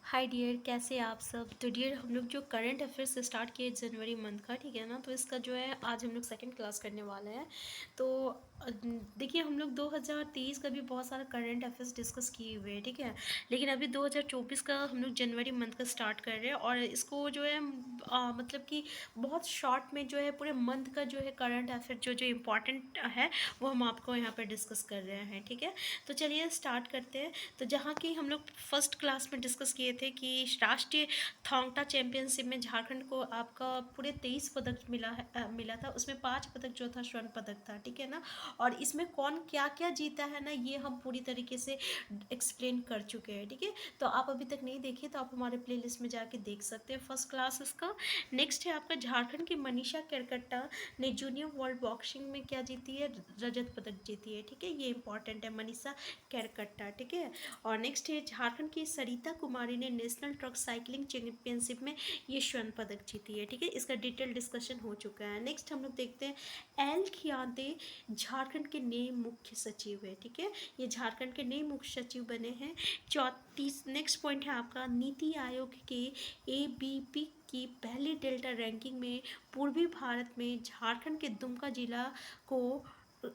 Hi dear, कैसे हैं आप सब। तो डियर, हम लोग जो करंट अफेयर्स स्टार्ट किए जनवरी मंथ का, ठीक है ना, तो इसका जो है आज हम लोग सेकंड क्लास करने वाले हैं। तो देखिए, हम लोग 2023 का भी बहुत सारा करंट अफेयर्स डिस्कस किए हुए हैं, ठीक है। लेकिन अभी 2024 का हम लोग जनवरी मंथ का स्टार्ट कर रहे हैं, और इसको जो है मतलब कि बहुत शॉर्ट में जो है पूरे मंथ का जो है करंट अफेयर जो जो इम्पोर्टेंट है वो हम आपको यहाँ पर डिस्कस कर रहे हैं, ठीक है। तो चलिए स्टार्ट करते हैं। तो जहाँ की हम लोग फर्स्ट क्लास में डिस्कस किए थे कि राष्ट्रीय थांग टा चैंपियनशिप में झारखंड को आपका पूरे 23 पदक मिला था। उसमें 5 पदक जो था स्वर्ण पदक था, ठीक है ना। और इसमें कौन क्या क्या जीता है ना, ये हम पूरी तरीके से एक्सप्लेन कर चुके हैं, ठीक है। तो आप अभी तक नहीं देखे तो आप हमारे प्लेलिस्ट में जाके देख सकते हैं फर्स्ट क्लास इसका। नेक्स्ट है आपका झारखंड की मनीषा केरकट्टा ने जूनियर वर्ल्ड बॉक्सिंग में क्या जीती है, रजत पदक जीती है, ठीक है। ये इंपॉर्टेंट है, मनीषा केरकट्टा, ठीक है। और नेक्स्ट है झारखंड की सरिता कुमारी ने नेशनल ट्रक साइकिलिंग चैंपियनशिप में ये स्वर्ण पदक जीती है, ठीक है। इसका डिटेल डिस्कशन हो चुका है। नेक्स्ट हम लोग देखते हैं एल खियांते झारखंड के नए मुख्य सचिव है, ठीक है। ये झारखंड के नए मुख्य सचिव बने हैं। 34 नेक्स्ट पॉइंट है आपका नीति आयोग के ABP की पहली डेल्टा रैंकिंग में पूर्वी भारत में झारखंड के दुमका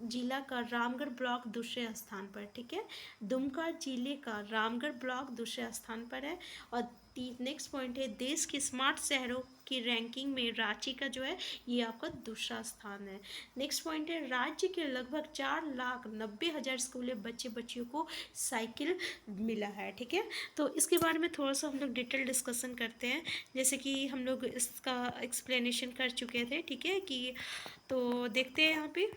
जिला का रामगढ़ ब्लॉक दूसरे स्थान पर, ठीक है। दुमका जिले का रामगढ़ ब्लॉक दूसरे स्थान पर है। और नेक्स्ट पॉइंट है देश के स्मार्ट शहरों की रैंकिंग में रांची का जो है ये आपका दूसरा स्थान है। नेक्स्ट पॉइंट है राज्य के लगभग 4,90,000 स्कूली बच्चे बच्चियों को साइकिल मिला है, ठीक है। तो इसके बारे में थोड़ा सा हम लोग डिटेल डिस्कशन करते हैं, जैसे कि हम लोग इसका एक्सप्लेनेशन कर चुके थे, ठीक है। कि तो देखते हैं यहाँ पे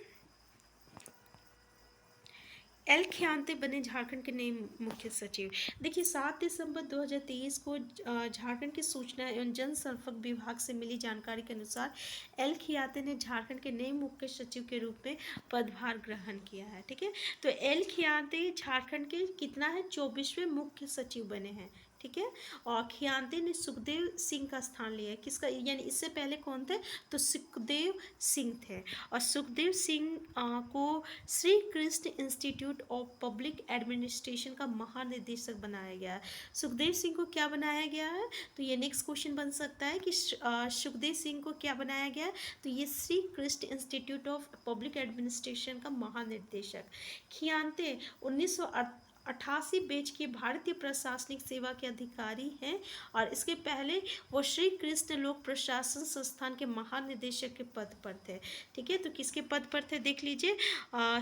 एल खियांते बने झारखंड के नए मुख्य सचिव। देखिए 7 दिसंबर 2023 को झारखंड की सूचना एवं जनसंपर्क विभाग से मिली जानकारी के अनुसार एल खियांते ने झारखंड के नए मुख्य सचिव के रूप में पदभार ग्रहण किया है, ठीक है। तो एल खियांते झारखंड के कितना है 24वें मुख्य सचिव बने हैं, ठीक है। और खियांते ने सुखदेव सिंह का स्थान लिया है। किसका, यानी इससे पहले कौन थे, तो सुखदेव सिंह थे। और सुखदेव सिंह को Shri Krishna institute of public administration का महानिदेशक बनाया गया है। सुखदेव सिंह को क्या बनाया गया है, तो ये नेक्स्ट क्वेश्चन बन सकता है कि सुखदेव सिंह को क्या बनाया गया है, तो ये Shri Krishna institute of public administration का महानिदेशक। खियांते 1988 बैच के भारतीय प्रशासनिक सेवा के अधिकारी हैं। और इसके पहले वो श्री कृष्ण लोक प्रशासन संस्थान के महानिदेशक के पद पर थे, ठीक है। तो किसके पद पर थे देख लीजिए,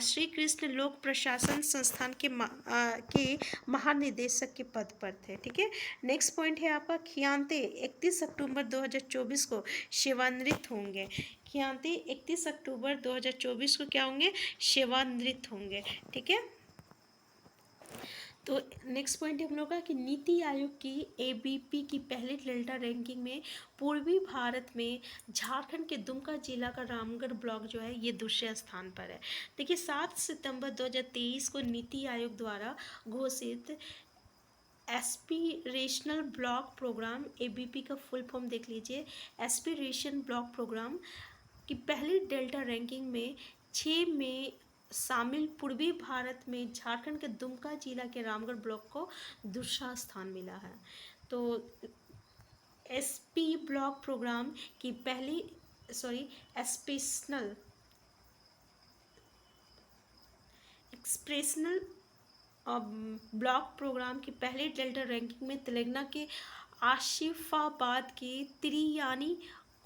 श्री कृष्ण लोक प्रशासन संस्थान के महानिदेशक के पद पर थे, ठीक है। नेक्स्ट पॉइंट है आपका खियांते 31 अक्टूबर 2024 को सेवानिवृत्त होंगे। खियांते 31 अक्टूबर 2024 को क्या होंगे, सेवानिवृत्त होंगे, ठीक है। तो नेक्स्ट पॉइंट हम लोग का कि नीति आयोग की ABP की पहली डेल्टा रैंकिंग में पूर्वी भारत में झारखंड के दुमका जिला का रामगढ़ ब्लॉक जो है ये दूसरे स्थान पर है। देखिए 7 सितंबर 2023 को नीति आयोग द्वारा घोषित एस्पिरेशनल ब्लॉक प्रोग्राम ABP का फुल फॉर्म देख लीजिए, एस्पिरेशन ब्लॉक प्रोग्राम की पहली डेल्टा रैंकिंग में 6 में शामिल पूर्वी भारत में झारखंड के दुमका जिला के रामगढ़ ब्लॉक को दूसरा स्थान मिला है। तो SP ब्लॉक प्रोग्राम की पहली एस्पिरेशनल एक्सप्रेशनल ब्लॉक प्रोग्राम की पहली डेल्टा रैंकिंग में तेलंगाना के आसिफाबाद की त्रियानी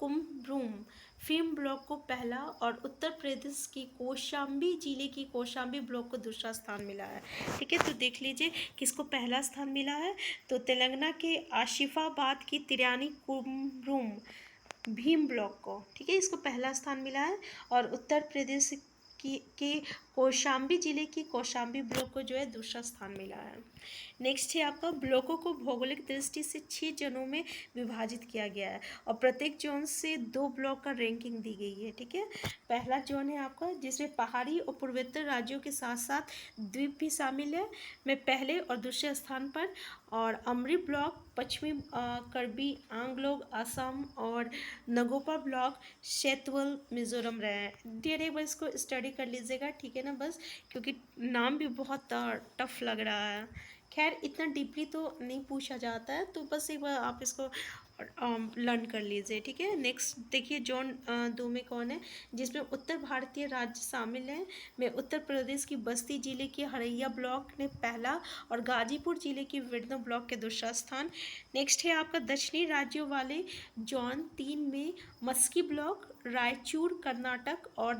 कुमरूम फिल्म ब्लॉक को पहला और उत्तर प्रदेश की कौशाम्बी जिले की कौशाम्बी ब्लॉक को दूसरा स्थान मिला है, ठीक है। तो देख लीजिए किसको पहला स्थान मिला है, तो तेलंगाना के आसिफाबाद की त्रियानी कुमरूम भीम ब्लॉक को, ठीक है, इसको पहला स्थान मिला है। और उत्तर प्रदेश के कौशाम्बी जिले की कौशाम्बी ब्लॉक को जो है दूसरा स्थान मिला है। नेक्स्ट है आपका ब्लॉकों को भौगोलिक दृष्टि से 6 जोनों में विभाजित किया गया है और प्रत्येक जोन से 2 ब्लॉक का रैंकिंग दी गई है, ठीक है। पहला जोन है आपका जिसमें पहाड़ी और पूर्वोत्तर राज्यों के साथ साथ द्वीप भी शामिल है, में पहले और दूसरे स्थान पर। और अमरी ब्लॉक पश्चिमी कर्बी आंगलोग असम और नगोपा ब्लॉक शैतवल मिजोरम रहे हैं। डियर एक बार इसको स्टडी कर लीजिएगा, ठीक है ना, बस क्योंकि नाम भी बहुत टफ लग रहा है खैर इतना डीपली तो नहीं पूछा जाता है, तो बस एक बार आप इसको लर्न कर लीजिए, ठीक है। नेक्स्ट देखिए जोन 2 में कौन है, जिसमें उत्तर भारतीय राज्य शामिल हैं। में उत्तर प्रदेश की बस्ती जिले के हरैया ब्लॉक ने पहला और गाजीपुर जिले के विरनो ब्लॉक के दूसरा स्थान। नेक्स्ट है आपका दक्षिणी राज्यों वाले जोन 3 में मस्की ब्लॉक, रायचूर कर्नाटक और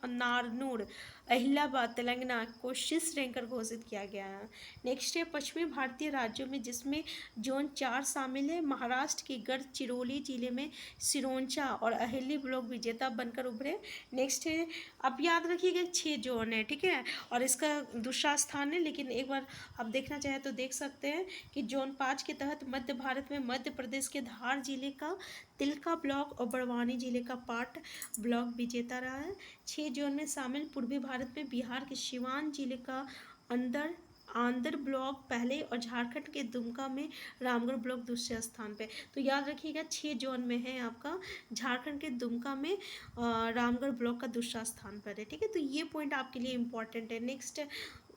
नारनूर अहिलाबाद तेलंगाना को शीर्ष रैंकर घोषित किया गया है। नेक्स्ट है पश्चिमी भारतीय राज्यों में, जिसमें जोन 4 शामिल है। महाराष्ट्र के गढ़चिरौली जिले में सिरोंचा और अहिली ब्लॉक विजेता बनकर उभरे। नेक्स्ट है, आप याद रखिएगा 6 जोन है, ठीक है, और इसका दूसरा स्थान है। लेकिन एक बार आप देखना चाहें तो देख सकते हैं कि जोन 5 के तहत मध्य भारत में मध्य प्रदेश के धार जिले का तिलका ब्लॉक और बड़वानी जिले का पाट ब्लॉक विजेता रहा है। 6 जोन में शामिल पूर्वी भारत में बिहार के सिवान जिले का आंध्र ब्लॉक पहले और झारखंड के दुमका में रामगढ़ ब्लॉक दूसरे स्थान पे। तो याद रखिएगा 6 जोन में है आपका, झारखंड के दुमका में रामगढ़ ब्लॉक का दूसरा स्थान पर है, ठीक है। तो ये पॉइंट आपके लिए इम्पॉर्टेंट है। नेक्स्ट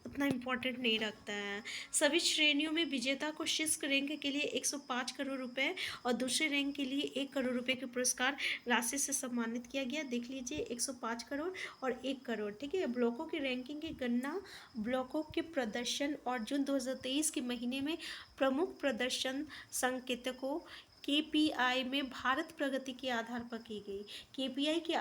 उतना इम्पोर्टेंट नहीं रखता है। सभी श्रेणियों में विजेता को शीर्ष रैंक के लिए 105 करोड़ रुपए और दूसरे रैंक के लिए 1 करोड़ रुपए के पुरस्कार राशि से सम्मानित किया गया। देख लीजिए 105 करोड़ और 1 करोड़, ठीक है। ब्लॉकों की रैंकिंग की गणना ब्लॉकों के प्रदर्शन और जून 2023 के महीने में प्रमुख प्रदर्शन संकेतकों KPI में भारत प्रगति के आधार पर की गई। KPI के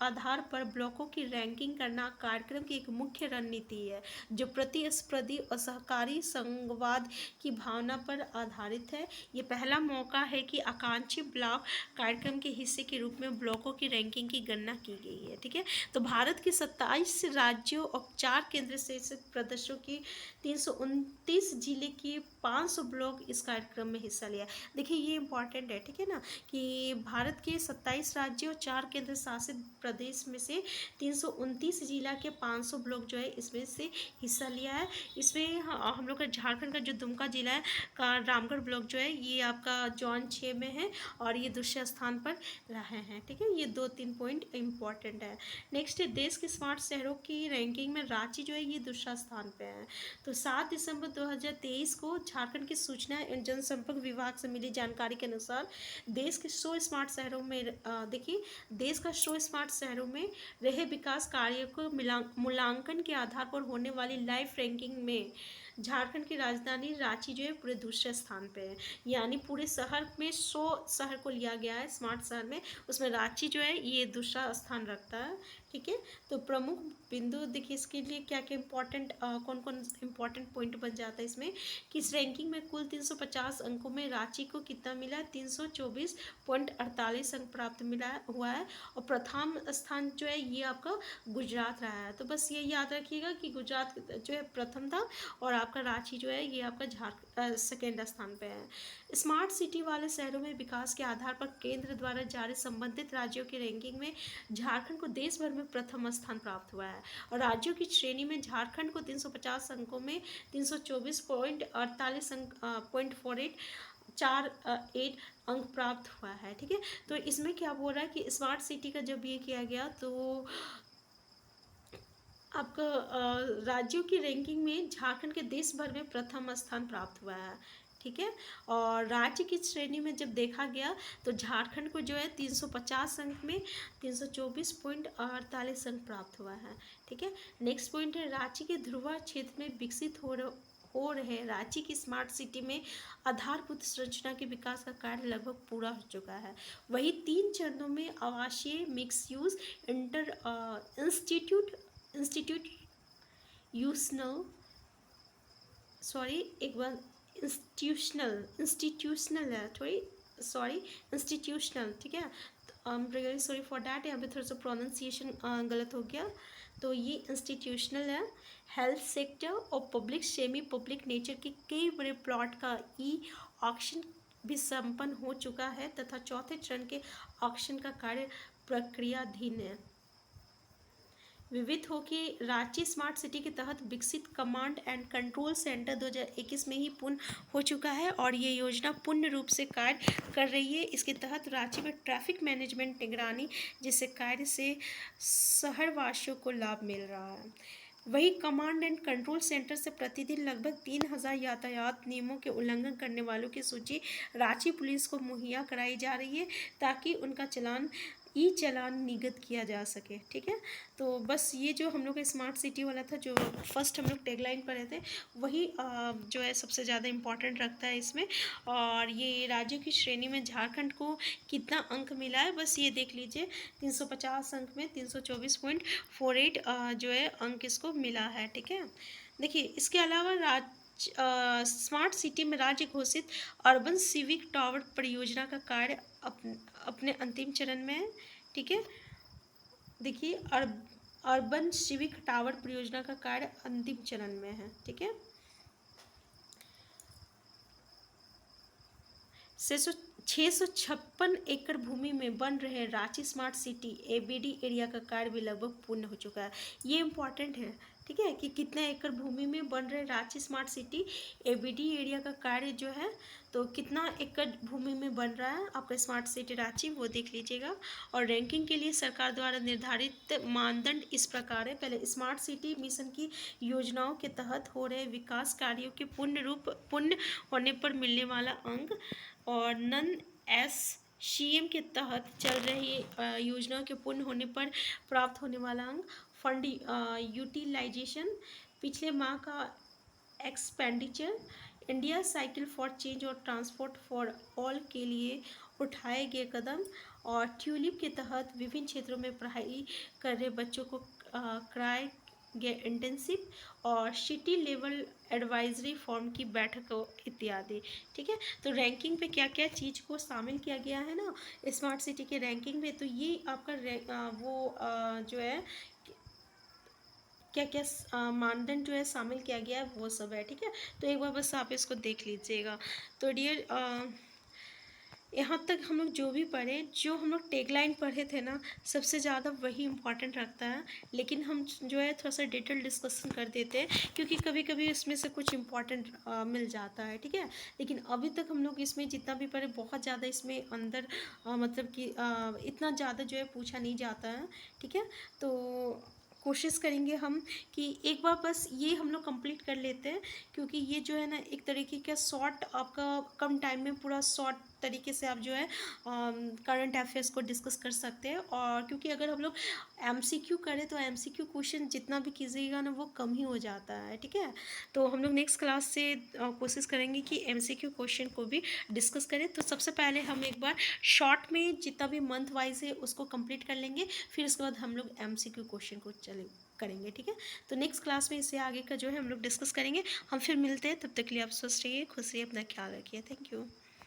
आधार पर ब्लॉकों की रैंकिंग करना कार्यक्रम की एक मुख्य रणनीति है, जो प्रतिस्पर्धी और सहकारी संवाद की भावना पर आधारित है। ये पहला मौका है कि आकांक्षी ब्लॉक कार्यक्रम के हिस्से के रूप में ब्लॉकों की रैंकिंग की गणना की गई है, ठीक है। तो भारत के 27 राज्यों और 4 केंद्र शासित प्रदेशों की 329 जिले की 500 ब्लॉक इस कार्यक्रम में हिस्सा लिया। देखिए ये इंपॉर्टेंट है, ठीक है ना, कि भारत के 27 राज्यों और 4 केंद्र शासित प्रदेश में से 329 जिला के 500 ब्लॉक जो है इसमें से हिस्सा लिया है। इसमें हम लोग का झारखंड का जो दुमका जिला है का रामगढ़ ब्लॉक जो है ये आपका जोन 6 में है और ये दूसरे स्थान पर रहे हैं, ठीक है। ये 2-3 पॉइंट इम्पॉर्टेंट है। नेक्स्ट है देश के स्मार्ट शहरों की रैंकिंग में रांची जो है ये दूसरा स्थान पे है। तो 7 दिसंबर 2023 को झारखंड के सूचना एवं जनसंपर्क विभाग से मिली जानकारी के अनुसार देश के 100 स्मार्ट शहरों में देखिए देश का 100 स्मार्ट शहरों में रहे विकास कार्यों को मूल्यांकन के आधार पर होने वाली लाइफ रैंकिंग में झारखंड की राजधानी रांची जो है पूरे दूसरे स्थान पे है। यानी पूरे शहर में 100 शहर को लिया गया है स्मार्ट शहर में, उसमें रांची जो है ये दूसरा स्थान रखता है, ठीक है। तो प्रमुख बिंदु देखिए इसके लिए क्या क्या इंपॉर्टेंट कौन कौन इंपॉर्टेंट पॉइंट बन जाता है इसमें कि इस रैंकिंग में कुल 350 अंकों में रांची को कितना मिला है, 324.48 अंक प्राप्त मिला हुआ है। और प्रथम स्थान जो है ये आपका गुजरात रहा है। तो बस ये याद रखिएगा कि गुजरात जो है प्रथम था और आपका रांची जो है ये आपका सेकेंड स्थान पे है। स्मार्ट सिटी वाले शहरों में विकास के आधार पर केंद्र द्वारा जारी संबंधित राज्यों की रैंकिंग में झारखंड को देश भर में प्रथम स्थान प्राप्त हुआ है और राज्यों की श्रेणी में झारखंड को 350 अंकों में 324.48 अंक .48 अंक प्राप्त हुआ है, ठीक है। तो इसमें क्या बोल रहा है कि स्मार्ट सिटी का जब ये किया गया तो आपका राज्यों की रैंकिंग में झारखंड के देश भर में प्रथम स्थान प्राप्त हुआ है, ठीक है। और राज्य की श्रेणी में जब देखा गया तो झारखंड को जो है 350 अंक में 324.48 अंक प्राप्त हुआ है, ठीक है। नेक्स्ट पॉइंट है रांची के ध्रुवा क्षेत्र में विकसित हो रहे रांची की स्मार्ट सिटी में आधारभूत संरचना के विकास का कार्य लगभग पूरा हो चुका है। वही 3 चरणों में आवासीय मिक्स यूज इंस्टीट्यूशनल, ठीक है। I am really sorry for that, यहाँ पे थोड़ा सा प्रोनाउंसिएशन गलत हो गया। तो ये इंस्टीट्यूशनल है। हेल्थ सेक्टर और पब्लिक सेमी पब्लिक नेचर के कई बड़े प्लॉट का ऑक्शन भी संपन्न हो चुका है तथा चौथे चरण के ऑक्शन का कार्य प्रक्रियाधीन है। विविध हो कि रांची स्मार्ट सिटी के तहत विकसित कमांड एंड कंट्रोल सेंटर 2021 में ही पूर्ण हो चुका है और ये योजना पूर्ण रूप से कार्य कर रही है। इसके तहत रांची में ट्रैफिक मैनेजमेंट निगरानी जिससे कार्य से शहरवासियों को लाभ मिल रहा है। वही कमांड एंड कंट्रोल सेंटर से प्रतिदिन लगभग 3,000 यातायात नियमों के उल्लंघन करने वालों की सूची रांची पुलिस को मुहैया कराई जा रही है, ताकि उनका ई चालान निगत किया जा सके। ठीक है, तो बस ये जो हम लोग का स्मार्ट सिटी वाला था, जो फर्स्ट हम लोग टैगलाइन पर रहते, वही जो है सबसे ज़्यादा इम्पोर्टेंट रखता है इसमें। और ये राज्यों की श्रेणी में झारखंड को कितना अंक मिला है, बस ये देख लीजिए, 350 अंक में 324.48 जो है अंक इसको मिला है। ठीक है, देखिए इसके अलावा स्मार्ट सिटी में राज्य घोषित अर्बन सिविक टावर परियोजना का कार्य अपने अंतिम चरण में है। ठीक है, देखिए अर्बन सिविक टावर परियोजना का कार्य अंतिम चरण में है। ठीक है, 656 एकड़ भूमि में बन रहे Ranchi smart city ABD area का कार्य भी लगभग पूर्ण हो चुका है। ये इम्पॉर्टेंट है। ठीक है, कि कितने एकड़ भूमि में बन रहे Ranchi smart city ABD area का कार्य जो है, तो कितना एकड़ भूमि में बन रहा है आपका स्मार्ट सिटी रांची, वो देख लीजिएगा। और रैंकिंग के लिए सरकार द्वारा निर्धारित मानदंड इस प्रकार है। पहले स्मार्ट सिटी मिशन की योजनाओं के तहत हो रहे विकास कार्यों के पूर्ण होने पर मिलने वाला अंक, और नन एस सी एम के तहत चल रही योजनाओं के पूर्ण होने पर प्राप्त होने वाला अंक, फंड यूटिलाइजेशन, पिछले माह का expenditure, India cycle for change और ट्रांसपोर्ट फॉर ऑल के लिए उठाए गए कदम, और ट्यूलिप के तहत विभिन्न क्षेत्रों में पढ़ाई कर रहे बच्चों को कराए गए इंटर्नशिप, और सिटी लेवल एडवाइजरी फॉर्म की बैठक इत्यादि। ठीक है, तो रैंकिंग पे क्या क्या चीज़ को शामिल किया गया है ना स्मार्ट सिटी के रैंकिंग में, तो ये आपका जो है क्या क्या मानदंड जो है शामिल किया गया है, वो सब है। ठीक है, तो एक बार बस आप इसको देख लीजिएगा। तो डियर, यहाँ तक हम लोग जो भी पढ़े, जो हम लोग टैगलाइन पढ़े थे ना, सबसे ज़्यादा वही इम्पॉर्टेंट रखता है। लेकिन हम जो है थोड़ा सा डिटेल डिस्कशन कर देते हैं, क्योंकि कभी कभी इसमें से कुछ इम्पॉर्टेंट मिल जाता है। ठीक है, लेकिन अभी तक हम लोग इसमें जितना भी पढ़े, बहुत ज़्यादा इसमें अंदर मतलब कि इतना ज़्यादा जो है पूछा नहीं जाता है। ठीक है, तो कोशिश करेंगे हम कि एक बार बस ये हम लोग कंप्लीट कर लेते हैं, क्योंकि ये जो है ना एक तरीके का शॉर्ट, आपका कम टाइम में पूरा शॉर्ट तरीके से आप जो है करंट अफेयर्स को डिस्कस कर सकते हैं। और क्योंकि अगर हम लोग एमसीक्यू करें, तो एमसीक्यू क्वेश्चन जितना भी कीजिएगा ना, वो कम ही हो जाता है। ठीक है, तो हम लोग नेक्स्ट क्लास से कोशिश करेंगे कि एमसीक्यू क्वेश्चन को भी डिस्कस करें। तो सबसे पहले हम एक बार शॉर्ट में जितना भी मंथ वाइज है उसको कंप्लीट कर लेंगे, फिर उसके बाद हम लोग एमसीक्यू क्वेश्चन को करेंगे। ठीक है, तो नेक्स्ट क्लास में इससे आगे का जो है हम लोग डिस्कस करेंगे। हम फिर मिलते हैं, तब तक के लिए आप स्वस्थ रहिए, खुश रहिए, अपना ख्याल रखिए। Thank you.